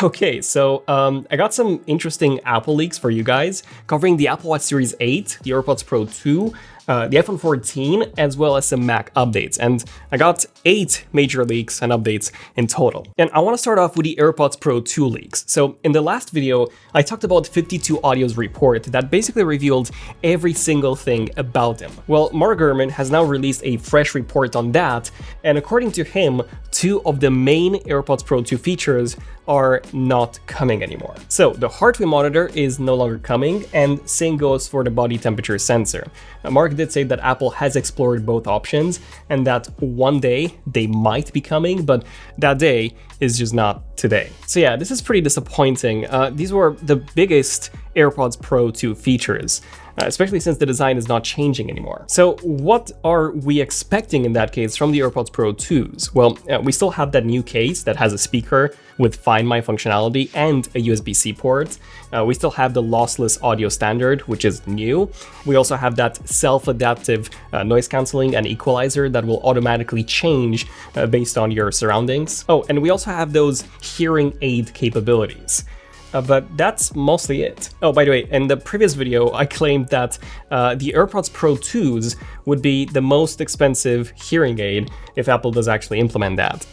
Okay, so I got some interesting Apple leaks for you guys covering the Apple Watch Series 8, the AirPods Pro 2, the iPhone 14, as well as some Mac updates. And I got 8 major leaks and updates in total. And I want to start off with the AirPods Pro 2 leaks. So in the last video, I talked about 52 Audio's report that basically revealed every single thing about them. Well, Mark Gurman has now released a fresh report on that, and according to him, 2 of the main AirPods Pro 2 features are not coming anymore. So the heart rate monitor is no longer coming, and same goes for the body temperature sensor. Mark did say that Apple has explored both options and that one day they might be coming, but that day is just not today. So yeah, this is pretty disappointing. These were the biggest AirPods Pro 2 features, especially since the design is not changing anymore. So what are we expecting in that case from the AirPods Pro 2s? Well, we still have that new case that has a speaker with Find My functionality and a USB-C port. We still have the lossless audio standard, which is new. We also have that self-adaptive noise canceling and equalizer that will automatically change based on your surroundings. Oh, and we also have those hearing aid capabilities. But that's mostly it. Oh, by the way, in the previous video, I claimed that the AirPods Pro 2s would be the most expensive hearing aid if Apple does actually implement that.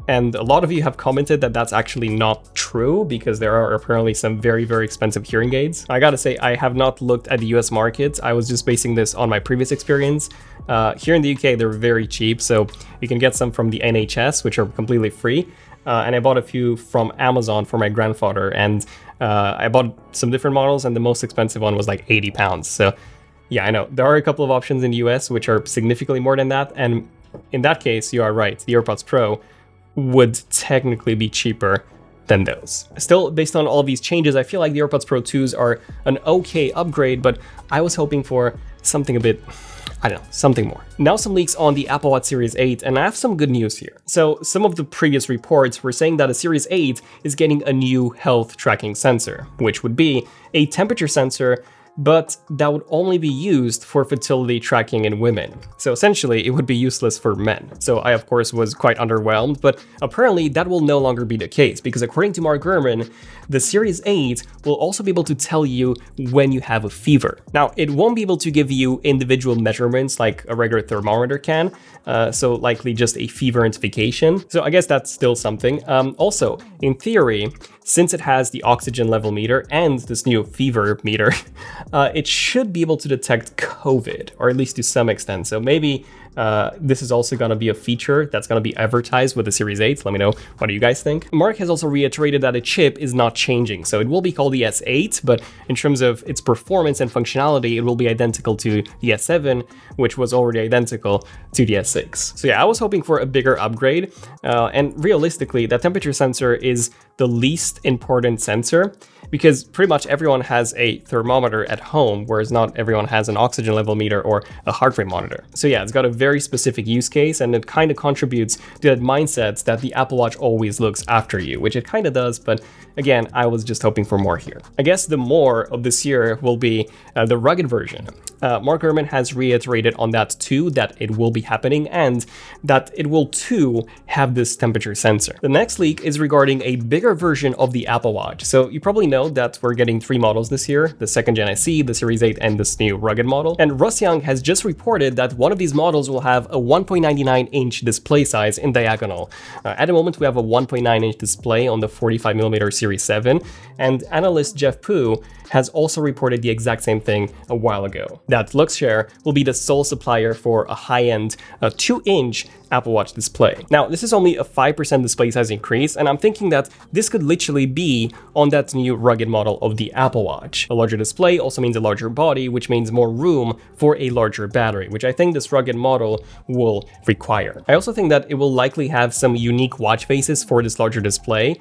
And a lot of you have commented that that's actually not true because there are apparently some very, very expensive hearing aids. I gotta say, I have not looked at the US market. I was just basing this on my previous experience. Here in the UK, they're very cheap, so you can get some from the NHS, which are completely free. And I bought a few from Amazon for my grandfather, and I bought some different models, and the most expensive one was like £80. So yeah, I know there are a couple of options in the US which are significantly more than that, and in that case, you are right, the AirPods Pro would technically be cheaper than those. Still, based on all of these changes, I feel like the AirPods Pro 2s are an okay upgrade, but I was hoping for something a bit, I don't know, something more. Now some leaks on the Apple Watch Series 8, and I have some good news here. So some of the previous reports were saying that a Series 8 is getting a new health tracking sensor, which would be a temperature sensor, but that would only be used for fertility tracking in women. So essentially, it would be useless for men. So I, of course, was quite underwhelmed, but apparently that will no longer be the case, because according to Mark Gurman, the Series 8 will also be able to tell you when you have a fever. Now, it won't be able to give you individual measurements like a regular thermometer can, so likely just a fever identification. So I guess that's still something. Also, in theory, since it has the oxygen level meter and this new fever meter, it should be able to detect COVID, or at least to some extent. So maybe this is also going to be a feature that's going to be advertised with the Series 8. Let me know, what do you guys think? Mark has also reiterated that the chip is not changing. So it will be called the S8, but in terms of its performance and functionality, it will be identical to the S7, which was already identical to the S6. So yeah, I was hoping for a bigger upgrade. And realistically, that temperature sensor is the least important sensor, because pretty much everyone has a thermometer at home, whereas not everyone has an oxygen level meter or a heart rate monitor. So yeah, it's got a very specific use case, and it kind of contributes to that mindset that the Apple Watch always looks after you, which it kind of does, but again, I was just hoping for more here. I guess the more of this year will be the rugged version. Mark Gurman has reiterated on that too, that it will be happening and that it will too have this temperature sensor. The next leak is regarding a bigger version of the Apple Watch. So you probably know that we're getting 3 models this year, the 2nd Gen SE, the Series 8, and this new rugged model. And Russ Young has just reported that one of these models will have a 1.99-inch display size in diagonal. At the moment, we have a 1.9-inch display on the 45mm Series 7, and analyst Jeff Poo has also reported the exact same thing a while ago, that Luxshare will be the sole supplier for a high-end 2-inch Apple Watch display. Now, this is only a 5% display size increase, and I'm thinking that this could literally be on that new rugged model of the Apple Watch. A larger display also means a larger body, which means more room for a larger battery, which I think this rugged model will require. I also think that it will likely have some unique watch faces for this larger display,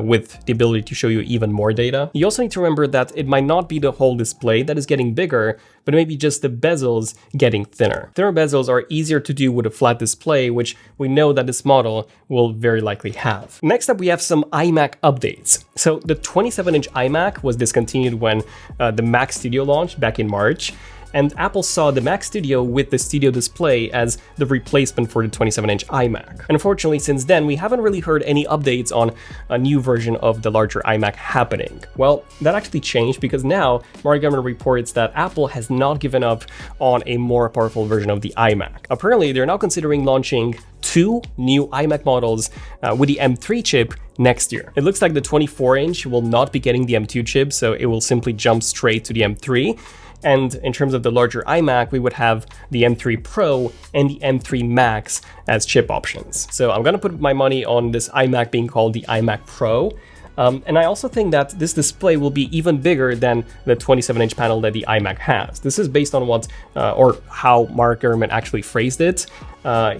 with the ability to show you even more data. You also need to remember that it might not be the whole display that is getting bigger, but maybe just the bezels getting thinner. Thinner bezels are easier to do with a flat display, which we know that this model will very likely have. Next up, we have some iMac updates. So the 27-inch iMac was discontinued when the Mac Studio launched back in March. and Apple saw the Mac Studio with the Studio Display as the replacement for the 27-inch iMac. And unfortunately, since then, we haven't really heard any updates on a new version of the larger iMac happening. Well, that actually changed because now Mark Gurman reports that Apple has not given up on a more powerful version of the iMac. Apparently, they're now considering launching 2 new iMac models with the M3 chip next year. It looks like the 24-inch will not be getting the M2 chip, so it will simply jump straight to the M3. And in terms of the larger iMac, we would have the M3 Pro and the M3 Max as chip options. So I'm gonna put my money on this iMac being called the iMac Pro. And I also think that this display will be even bigger than the 27-inch panel that the iMac has. This is based on what, or how Mark Gurman actually phrased it.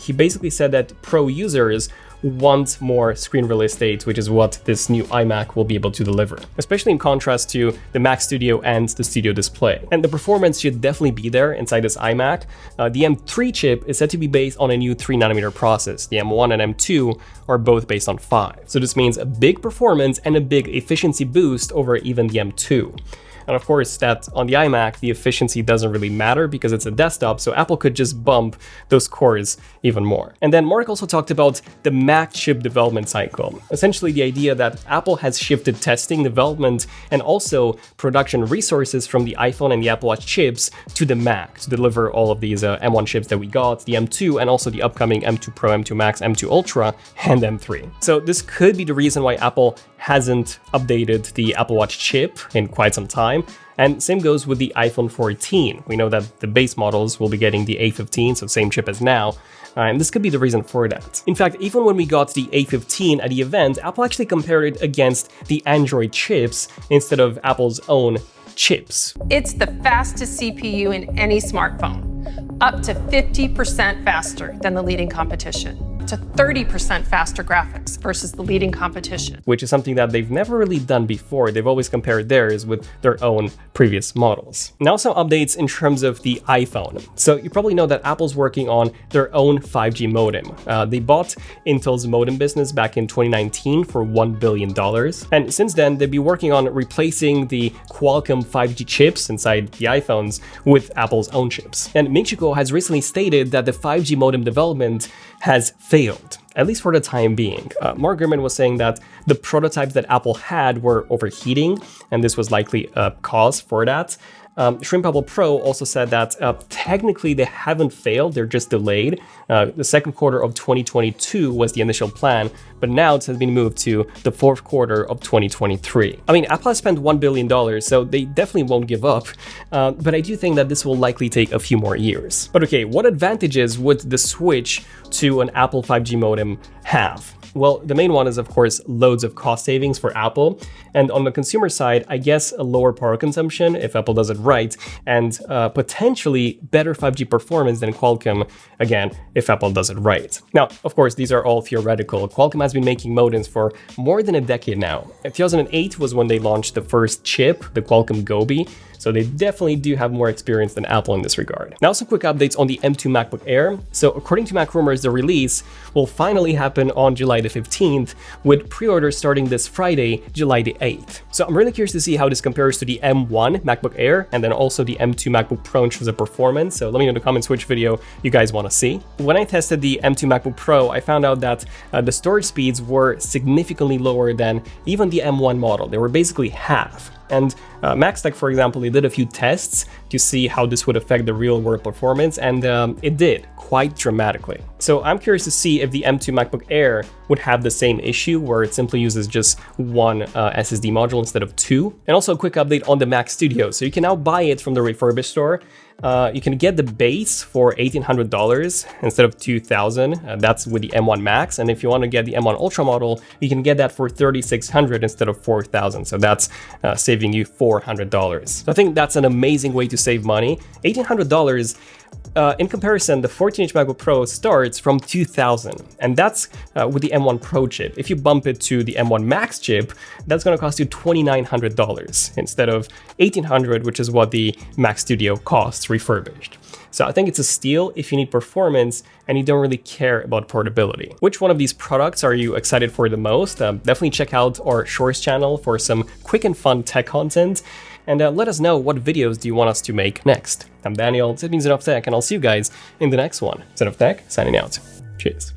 He basically said that Pro users want more screen real estate, which is what this new iMac will be able to deliver, especially in contrast to the Mac Studio and the Studio Display. And the performance should definitely be there inside this iMac. The M3 chip is said to be based on a new 3nm process. The M1 and M2 are both based on 5. So this means a big performance and a big efficiency boost over even the M2. And of course, that on the iMac, the efficiency doesn't really matter because it's a desktop, so Apple could just bump those cores even more. And then Mark also talked about the Mac chip development cycle. Essentially, the idea that Apple has shifted testing, development, and also production resources from the iPhone and the Apple Watch chips to the Mac to deliver all of these M1 chips that we got, the M2, and also the upcoming M2 Pro, M2 Max, M2 Ultra, and M3. So this could be the reason why Apple hasn't updated the Apple Watch chip in quite some time. And same goes with the iPhone 14. We know that the base models will be getting the A15, so same chip as now. And this could be the reason for that. In fact, even when we got the A15 at the event, Apple actually compared it against the Android chips instead of Apple's own chips. It's the fastest CPU in any smartphone, up to 50% faster than the leading competition, to 30% faster graphics versus the leading competition. Which is something that they've never really done before. They've always compared theirs with their own previous models. Now some updates in terms of the iPhone. So you probably know that Apple's working on their own 5G modem. They bought Intel's modem business back in 2019 for $1 billion. And since then, they've been working on replacing the Qualcomm 5G chips inside the iPhones with Apple's own chips. And Michiko has recently stated that the 5G modem development has failed, at least for the time being. Mark Gurman was saying that the prototypes that Apple had were overheating, and this was likely a cause for that. Shrimp Apple Pro also said that technically they haven't failed, they're just delayed. The second quarter of 2022 was the initial plan, but now it has been moved to the fourth quarter of 2023. I mean, Apple has spent $1 billion, so they definitely won't give up, but I do think that this will likely take a few more years. But okay, what advantages would the switch to an Apple 5G modem have? Well, the main one is, of course, loads of cost savings for Apple. And on the consumer side, I guess a lower power consumption if Apple does it right, and potentially better 5G performance than Qualcomm, again, if Apple does it right. Now, of course, these are all theoretical. Qualcomm has been making modems for more than a decade now. 2008 was when they launched the first chip, the Qualcomm Gobi. So they definitely do have more experience than Apple in this regard. Now some quick updates on the M2 MacBook Air. So according to Mac Rumors, the release will finally happen on July the 15th, with pre-orders starting this Friday, July the 8th. So I'm really curious to see how this compares to the M1 MacBook Air and then also the M2 MacBook Pro in terms of performance. So let me know in the comments which video you guys want to see. When I tested the M2 MacBook Pro, I found out that the storage speeds were significantly lower than even the M1 model. They were basically half. And MaxTech, for example, they did a few tests to see how this would affect the real-world performance, and it did quite dramatically. So I'm curious to see if the M2 MacBook Air would have the same issue, where it simply uses just one SSD module instead of 2. And also a quick update on the Mac Studio. So you can now buy it from the refurbished store. You can get the base for $1,800 instead of $2,000. That's with the M1 Max. And if you want to get the M1 Ultra model, you can get that for $3,600 instead of $4,000. So that's saving you $400. So I think that's an amazing way to save money. $1,800. In comparison, the 14-inch MacBook Pro starts from $2,000, and that's with the M1 Pro chip. If you bump it to the M1 Max chip, that's going to cost you $2,900 instead of $1,800, which is what the Mac Studio costs refurbished. So I think it's a steal if you need performance and you don't really care about portability. Which one of these products are you excited for the most? Definitely check out our Shorts channel for some quick and fun tech content. and let us know what videos do you want us to make next. I'm Daniel, this has been ZONEofTECH, and I'll see you guys in the next one. ZONEofTECH, signing out. Cheers.